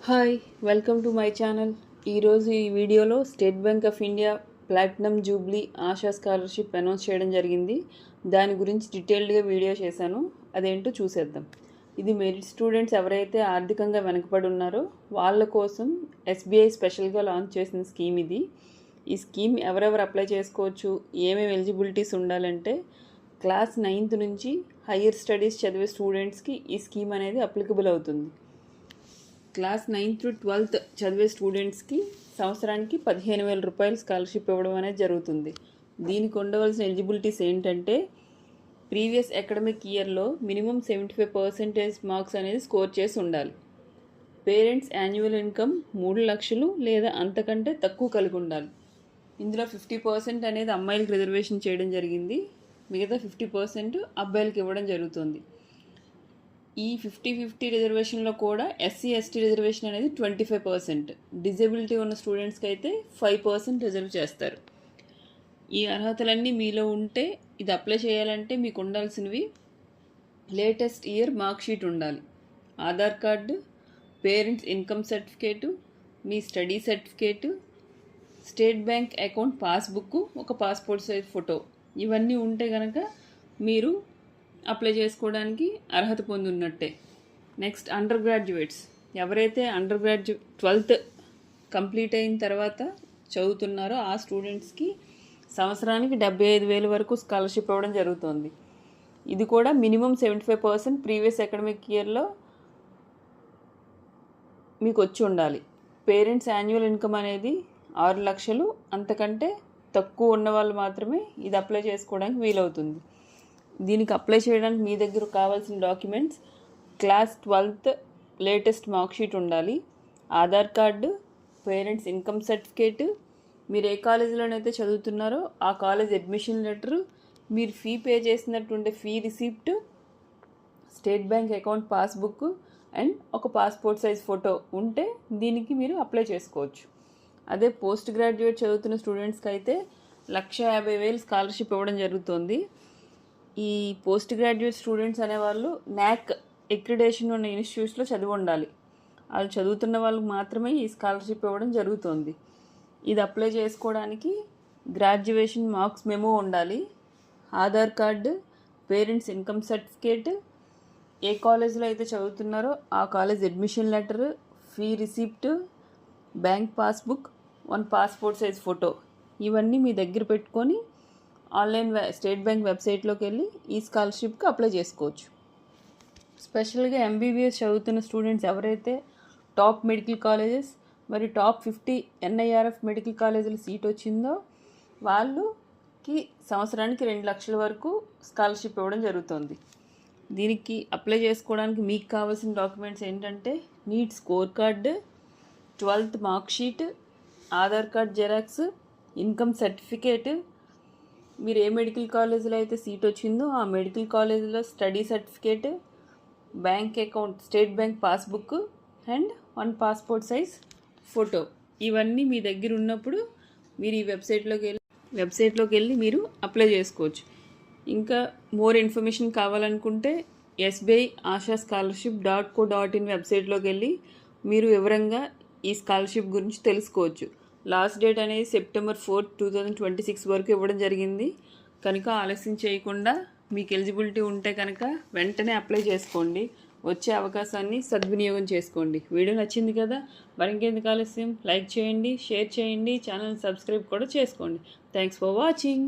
Hi welcome to my channel. ఈరోజు ఈ వీడియోలో state bank of India platinum Jubilee ASHA scholarship announce చేయడం జరిగింది. దాని గురించి డీటెయిల్డ్గా వీడియో చేశాను, అదేంటో చూసేద్దాం. ఇది మెరిట్ స్టూడెంట్స్ ఎవరైతే ఆర్థికంగా వెనకబడి ఉన్నారో వాళ్ళ కోసం ఎస్బీఐ స్పెషల్గా లాంచ్ చేసిన స్కీమ్ ఇది. ఈ స్కీమ్ ఎవరెవరు అప్లై చేసుకోవచ్చు, ఏమేమి ఎలిజిబిలిటీస్ ఉండాలంటే క్లాస్ 9th నుంచి హయ్యర్ స్టడీస్ చదివే స్టూడెంట్స్కి ఈ స్కీమ్ అనేది అప్లికబుల్ అవుతుంది. క్లాస్ 9th to 12th చదివే స్టూడెంట్స్కి సంవత్సరానికి 15,000 రూపాయలు స్కాలర్షిప్ ఇవ్వడం అనేది జరుగుతుంది. దీనికి ఉండవలసిన ఎలిజిబిలిటీస్ ఏంటంటే ప్రీవియస్ అకాడమిక్ ఇయర్లో మినిమం 75% మార్క్స్ అనేది స్కోర్ చేసి ఉండాలి. పేరెంట్స్ యాన్యువల్ ఇన్కమ్ 3 లక్షలు లేదా అంతకంటే తక్కువ కలిగి ఉండాలి. ఇందులో 50% అనేది అమ్మాయిలకు రిజర్వేషన్ చేయడం జరిగింది, మిగతా 50% అబ్బాయిలకు ఇవ్వడం జరుగుతుంది. ఈ 50-50 రిజర్వేషన్లో కూడా SC/ST రిజర్వేషన్ అనేది 25%, డిజబిలిటీ ఉన్న స్టూడెంట్స్కి అయితే 5% రిజర్వ్ చేస్తారు. ఈ అర్హతలన్నీ మీలో ఉంటే ఇది అప్లై చేయాలంటే మీకు ఉండాల్సినవి లేటెస్ట్ ఇయర్ మార్క్ షీట్ ఉండాలి, Aadhaar card, parents income certificate, మీ study certificate, state bank account passbook, ఒక పాస్పోర్ట్ సైజ్ ఫోటో. ఇవన్నీ ఉంటే కనుక మీరు అప్లై చేసుకోవడానికి అర్హత పొందున్నట్టే. నెక్స్ట్ అండర్ గ్రాడ్యుయేట్స్ ఎవరైతే 12th కంప్లీట్ అయిన తర్వాత చదువుతున్నారో ఆ స్టూడెంట్స్కి సంవత్సరానికి 75,000 వరకు స్కాలర్షిప్ ఇవ్వడం జరుగుతుంది. ఇది కూడా మినిమం 75% ప్రీవియస్ అకాడమిక్ ఇయర్లో మీకు వచ్చి ఉండాలి. పేరెంట్స్ యాన్యువల్ ఇన్కమ్ అనేది 6 లక్షలు అంతకంటే తక్కువ ఉన్న వాళ్ళు మాత్రమే ఇది అప్లై చేసుకోవడానికి వీలవుతుంది. దీనికి అప్లై చేయడానికి మీ దగ్గర కావాల్సిన documents class 12th latest mark sheet ఉండాలి, Aadhaar card, parents income certificate, మీరు ఏ కాలేజీలోనైతే చదువుతున్నారో ఆ కాలేజ్ అడ్మిషన్ లెటరు, మీరు ఫీ పే చేసినటువంటి fee receipt, state bank account passbook and ఒక పాస్పోర్ట్ సైజ్ ఫోటో ఉంటే దీనికి మీరు అప్లై చేసుకోవచ్చు. అదే పోస్ట్ గ్రాడ్యుయేట్ చదువుతున్న స్టూడెంట్స్కి అయితే 1,50,000 స్కాలర్షిప్ ఇవ్వడం జరుగుతుంది. ఈ పోస్ట్ గ్రాడ్యుయేట్ స్టూడెంట్స్ అనేవాళ్ళు NAC అక్రిడేషన్ ఉన్న ఇన్స్టిట్యూట్స్లో చదివి ఉండాలి. వాళ్ళు చదువుతున్న వాళ్ళకి మాత్రమే ఈ స్కాలర్షిప్ ఇవ్వడం జరుగుతుంది. ఇది అప్లై చేసుకోవడానికి గ్రాడ్యుయేషన్ మార్క్స్ మెమో ఉండాలి, Aadhaar card, parents income certificate, ఏ కాలేజీలో అయితే చదువుతున్నారో ఆ college admission letter, fee receipt, bank passbook, 1 passport size photo. ఇవన్నీ మీ దగ్గర పెట్టుకొని ఆన్లైన్ స్టేట్ బ్యాంక్ వెబ్సైట్లోకి వెళ్ళి ఈ స్కాలర్షిప్కి అప్లై చేసుకోవచ్చు. స్పెషల్గా MBBS చదువుతున్న స్టూడెంట్స్ ఎవరైతే టాప్ మెడికల్ కాలేజెస్ మరి టాప్ 50 NIRF మెడికల్ కాలేజీలో సీట్ వచ్చిందో వాళ్ళకి సంవత్సరానికి 2 లక్షల వరకు స్కాలర్షిప్ ఇవ్వడం జరుగుతుంది. దీనికి అప్లై చేసుకోవడానికి మీకు కావాల్సిన డాక్యుమెంట్స్ ఏంటంటే neat score card, 12th mark sheet, Aadhaar card xerox, income certificate, మీరు ఏ మెడికల్ కాలేజీలో అయితే సీట్ వచ్చిందో ఆ మెడికల్ కాలేజీలో study certificate, bank account state bank passbook and 1 passport size photo. ఇవన్నీ మీ దగ్గర ఉన్నప్పుడు మీరు ఈ వెబ్సైట్లోకి వెళ్ళి మీరు అప్లై చేసుకోవచ్చు. ఇంకా మోర్ ఇన్ఫర్మేషన్ కావాలనుకుంటే SBI ఆశా scholarship.co.in వెబ్సైట్లోకి వెళ్ళి మీరు వివరంగా ఈ స్కాలర్షిప్ గురించి తెలుసుకోవచ్చు. లాస్ట్ డేట్ అనేది September 4, 2026 వరకు ఇవ్వడం జరిగింది కనుక ఆలస్యం చేయకుండా మీకు ఎలిజిబిలిటీ ఉంటే కనుక వెంటనే అప్లై చేసుకోండి, వచ్చే అవకాశాన్ని సద్వినియోగం చేసుకోండి. వీడియో నచ్చింది కదా, మరి ఇంకెందుకు ఆలస్యం, లైక్ చేయండి, షేర్ చేయండి, ఛానల్ సబ్స్క్రైబ్ కూడా చేసుకోండి. Thanks for watching.